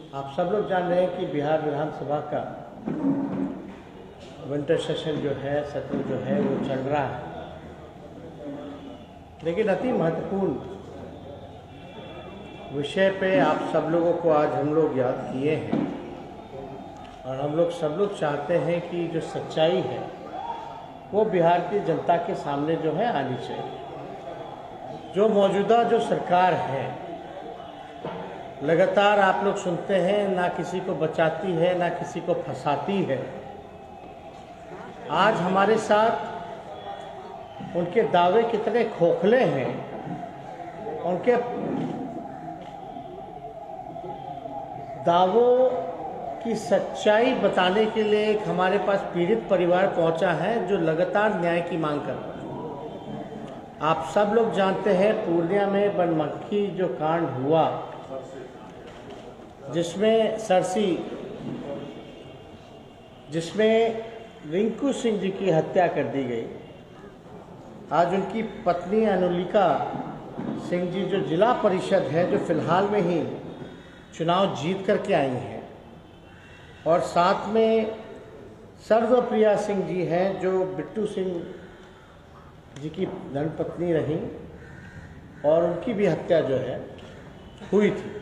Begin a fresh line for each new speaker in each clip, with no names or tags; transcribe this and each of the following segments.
आप सब लोग जान रहे हैं कि बिहार विधानसभा का विंटर सेशन जो है, सत्र जो है वो चल रहा है। लेकिन अति महत्वपूर्ण विषय पे आप सब लोगों को आज हम लोग याद किए हैं और हम लोग सब लोग चाहते हैं कि जो सच्चाई है वो बिहार की जनता के सामने जो है आनी चाहिए। जो मौजूदा जो सरकार है लगातार आप लोग सुनते हैं, ना किसी को बचाती है ना किसी को फंसाती है। आज हमारे साथ उनके दावे कितने खोखले हैं, उनके दावों की सच्चाई बताने के लिए एक हमारे पास पीड़ित परिवार पहुंचा है जो लगातार न्याय की मांग कर रहा है। आप सब लोग जानते हैं पूर्णिया में बनमनखी जो कांड हुआ, जिसमें रिंकू सिंह जी की हत्या कर दी गई। आज उनकी पत्नी अनुलिका सिंह जी जो जिला परिषद है, जो फिलहाल में ही चुनाव जीत करके आई हैं, और साथ में सर्वप्रिया सिंह जी हैं जो बिट्टू सिंह जी की धर्मपत्नी रहीं, और उनकी भी हत्या जो है हुई थी।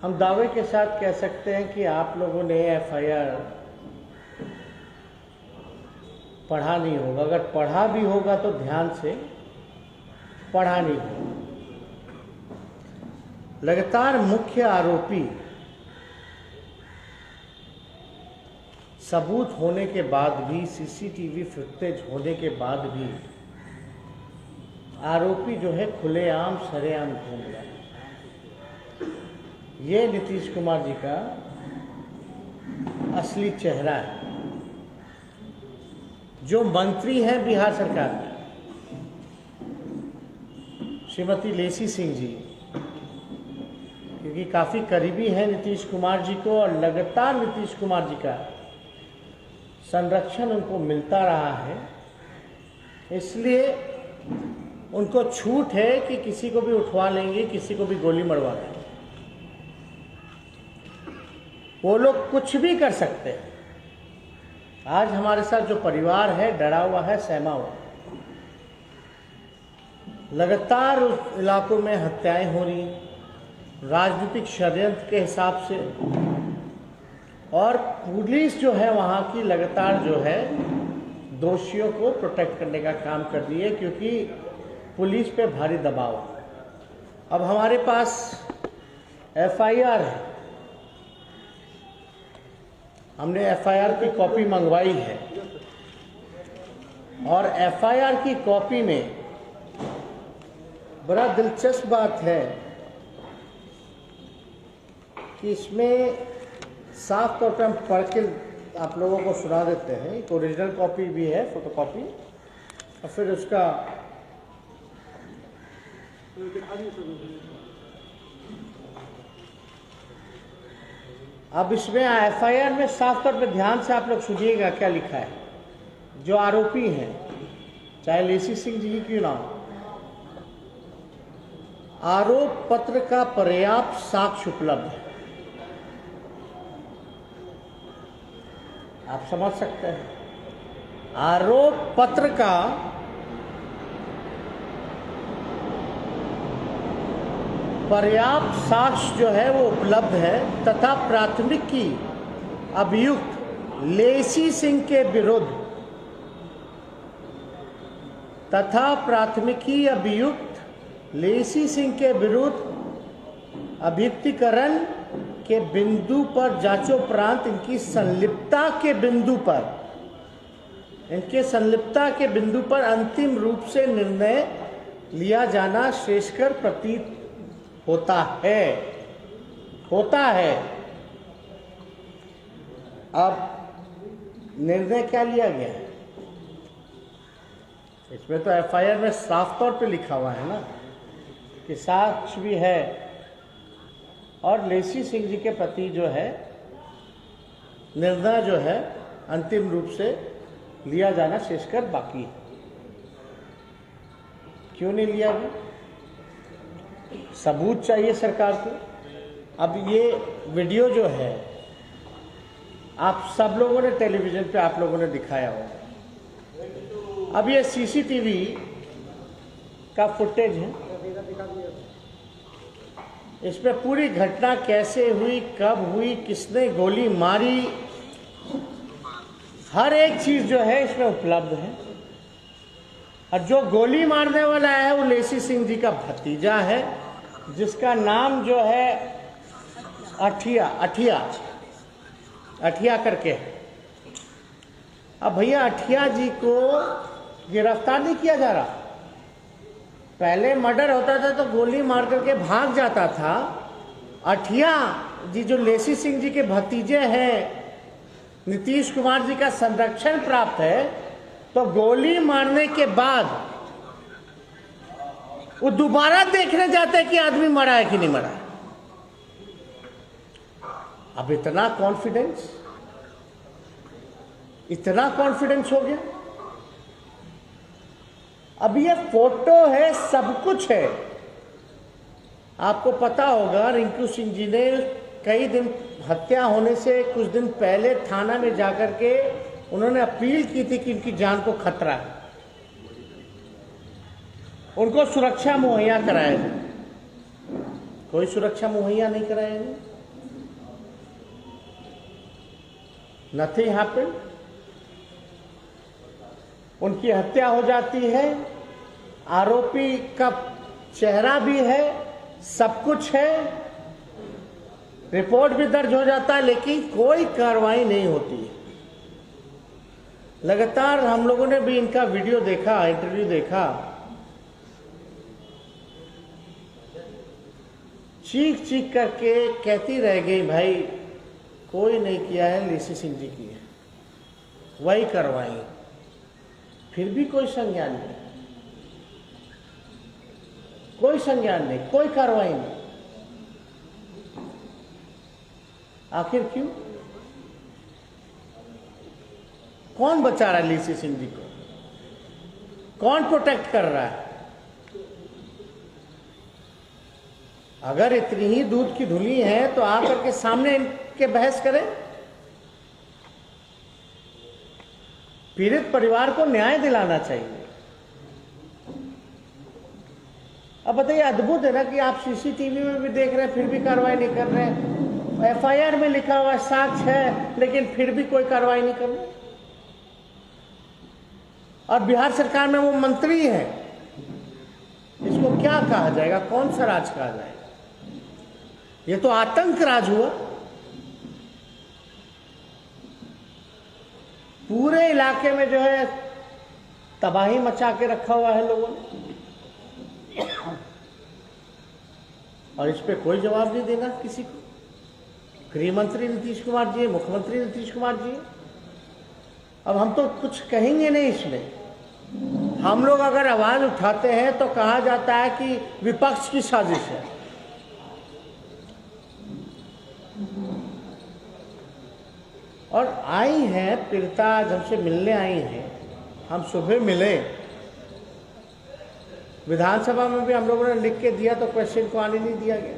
हम दावे के साथ कह सकते हैं कि आप लोगों ने एफआईआर पढ़ा नहीं होगा। अगर पढ़ा भी होगा तो ध्यान से पढ़ा नहीं होगा। लगातार मुख्य आरोपी सबूत होने के बाद भी, सीसीटीवी फुटेज होने के बाद भी आरोपी जो है खुलेआम सरेआम घूम रहा है। ये नीतीश कुमार जी का असली चेहरा है। जो मंत्री हैं बिहार सरकार में, श्रीमती लेसी सिंह जी, क्योंकि काफ़ी करीबी है नीतीश कुमार जी को और लगातार नीतीश कुमार जी का संरक्षण उनको मिलता रहा है, इसलिए उनको छूट है कि किसी को भी उठवा लेंगे, किसी को भी गोली मरवा लेंगे। वो लोग कुछ भी कर सकते हैं। आज हमारे साथ जो परिवार है डरा हुआ है, सहमा हुआ है। लगातार उस इलाकों में हत्याएं हो रही हैं राजनीतिक षड्यंत्र के हिसाब से, और पुलिस जो है वहाँ की लगातार जो है दोषियों को प्रोटेक्ट करने का काम कर रही है, क्योंकि पुलिस पे भारी दबाव है। अब हमारे पास एफआईआर है, हमने एफआईआर की कॉपी मंगवाई है, और एफआईआर की कॉपी में बड़ा दिलचस्प बात है कि इसमें साफ तौर पर हम पढ़ के आप लोगों को सुना देते हैं। एक ओरिजिनल कॉपी भी है, फोटोकॉपी, और फिर उसका अब इसमें एफआईआर में साफ तौर पर ध्यान से आप लोग सुनिएगा क्या लिखा है। जो आरोपी हैं, चाहे लेसी सिंह जी ही क्यों ना हो, आरोप पत्र का पर्याप्त साक्ष्य उपलब्ध है। आप समझ सकते हैं, आरोप पत्र का पर्याप्त साक्ष्य जो है वो उपलब्ध है, तथा प्राथमिकी अभियुक्त लेसी सिंह के विरुद्ध अभियुक्तिकरण के बिंदु पर जांचोपरांत इनकी संलिप्तता के बिंदु पर अंतिम रूप से निर्णय लिया जाना श्रेयस्कर प्रतीत होता है। अब निर्णय क्या लिया गया है? इसमें तो एफआईआर में साफ तौर पे लिखा हुआ है ना कि साक्ष्य भी है, और लेसी सिंह जी के प्रति जो है निर्णय जो है अंतिम रूप से लिया जाना शेषकर बाकी है। क्यों नहीं लिया गया? सबूत चाहिए सरकार को। अब ये वीडियो जो है आप सब लोगों ने टेलीविजन पे आप लोगों ने दिखाया होगा। अब ये सीसीटीवी का फुटेज है, इसमें पूरी घटना कैसे हुई, कब हुई, किसने गोली मारी, हर एक चीज जो है इसमें उपलब्ध है। और जो गोली मारने वाला है वो लेसी सिंह जी का भतीजा है, जिसका नाम जो है अठिया करके है। अब भैया अठिया जी को गिरफ्तार नहीं किया जा रहा। पहले मर्डर होता था तो गोली मार करके भाग जाता था। अठिया जी जो लेसी सिंह जी के भतीजे हैं, नीतीश कुमार जी का संरक्षण प्राप्त है, तो गोली मारने के बाद वो दोबारा देखने जाते हैं कि आदमी मरा है कि नहीं मरा है। अब इतना कॉन्फिडेंस हो गया। अब ये फोटो है, सब कुछ है। आपको पता होगा रिंकू सिंह जी ने कई दिन हत्या होने से कुछ दिन पहले थाना में जाकर के उन्होंने अपील की थी कि इनकी जान को खतरा है, उनको सुरक्षा मुहैया कराया जाए। कोई सुरक्षा मुहैया नहीं कराया जाए। Nothing happened. उनकी हत्या हो जाती है, आरोपी का चेहरा भी है, सब कुछ है, रिपोर्ट भी दर्ज हो जाता है, लेकिन कोई कार्रवाई नहीं होती। लगातार हम लोगों ने भी इनका वीडियो देखा, इंटरव्यू देखा, चीख चीख करके कहती रह गई भाई कोई नहीं किया है, लेसी सिंह जी की है, वही कार्रवाई। फिर भी कोई संज्ञान नहीं, कोई संज्ञान नहीं, कोई कार्रवाई नहीं। आखिर क्यों? कौन बचा रहा है लेसी सिंह जी को? कौन प्रोटेक्ट कर रहा है? अगर इतनी ही दूध की धुली है तो आकर के सामने इनके बहस करें। पीड़ित परिवार को न्याय दिलाना चाहिए। अब बताइए, अद्भुत है ना कि आप सीसीटीवी में भी देख रहे हैं फिर भी कार्रवाई नहीं कर रहे हैं। एफआईआर में लिखा हुआ साक्ष्य है लेकिन फिर भी कोई कार्रवाई नहीं कर रहे। और बिहार सरकार में वो मंत्री है, इसको क्या कहा जाएगा? कौन सा राज कहा जाएगा? ये तो आतंक राज हुआ। पूरे इलाके में जो है तबाही मचा के रखा हुआ है लोगों ने, और इस पे कोई जवाब नहीं देना किसी को। गृह मंत्री नीतीश कुमार जी, मुख्यमंत्री नीतीश कुमार जी। अब हम तो कुछ कहेंगे नहीं इसमें। हम लोग अगर आवाज उठाते हैं तो कहा जाता है कि विपक्ष की साजिश है। और आई हैं पीड़िता, जब से मिलने आई हैं, हम सुबह मिले, विधानसभा में भी हम लोगों ने लिख के दिया तो क्वेश्चन को आने नहीं दिया गया,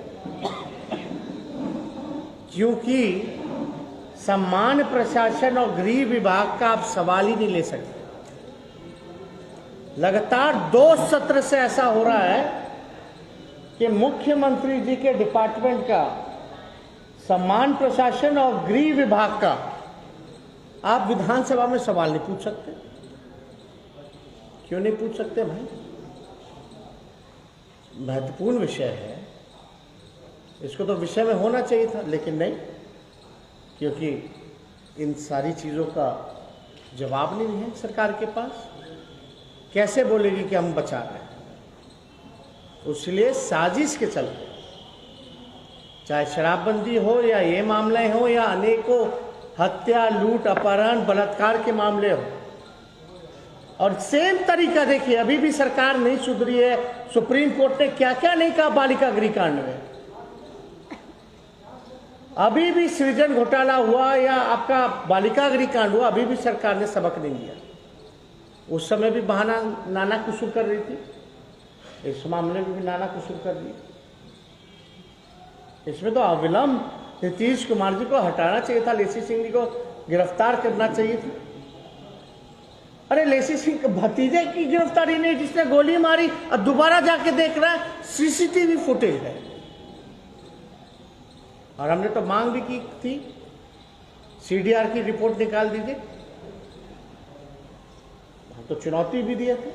क्योंकि सामान्य प्रशासन और गृह विभाग का आप सवाल ही नहीं ले सकते। लगातार 2 सत्र से ऐसा हो रहा है कि मुख्यमंत्री जी के डिपार्टमेंट का, सामान्य प्रशासन और गृह विभाग का आप विधानसभा में सवाल नहीं पूछ सकते। क्यों नहीं पूछ सकते भाई? महत्वपूर्ण विषय है, इसको तो विषय में होना चाहिए था, लेकिन नहीं, क्योंकि इन सारी चीज़ों का जवाब नहीं है सरकार के पास। कैसे बोलेगी कि हम बचा रहे हैं? इसलिए साजिश के चलते, चाहे शराबबंदी हो या ये मामले हो या अनेकों हत्या, लूट, अपहरण, बलात्कार के मामले हो, और सेम तरीका देखिए, अभी भी सरकार नहीं सुधरी है। सुप्रीम कोर्ट ने क्या क्या नहीं कहा बालिका गृह कांड में। अभी भी सृजन घोटाला हुआ या आपका बालिका गृह कांड हुआ, अभी भी सरकार ने सबक नहीं दिया। उस समय भी बहाना नाना कुसुर कर रही थी, इस मामले में भी नाना कुसुर कर दी। इसमें तो अविलंब नीतीश कुमार जी को हटाना चाहिए था, लेसी सिंह जी को गिरफ्तार करना चाहिए था। अरे लेसी सिंह के भतीजे की गिरफ्तारी नहीं, जिसने गोली मारी, और दोबारा जाके देख रहा है सीसीटीवी फुटेज है। और हमने तो मांग भी की थी, सीडीआर की रिपोर्ट निकाल दीजिए, हम तो चुनौती भी दिए थे,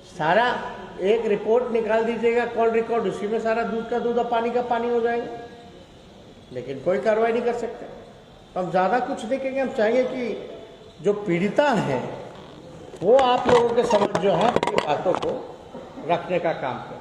सारा एक रिपोर्ट निकाल दीजिएगा, कॉल रिकॉर्ड, उसी में सारा दूध का दूध और पानी का पानी हो जाएगा। लेकिन कोई कार्रवाई नहीं कर सकते। तो हम ज़्यादा कुछ नहीं कहेंगे, हम चाहेंगे कि जो पीड़िता है वो आप लोगों के समझ जो है अपनी बातों को रखने का काम करें।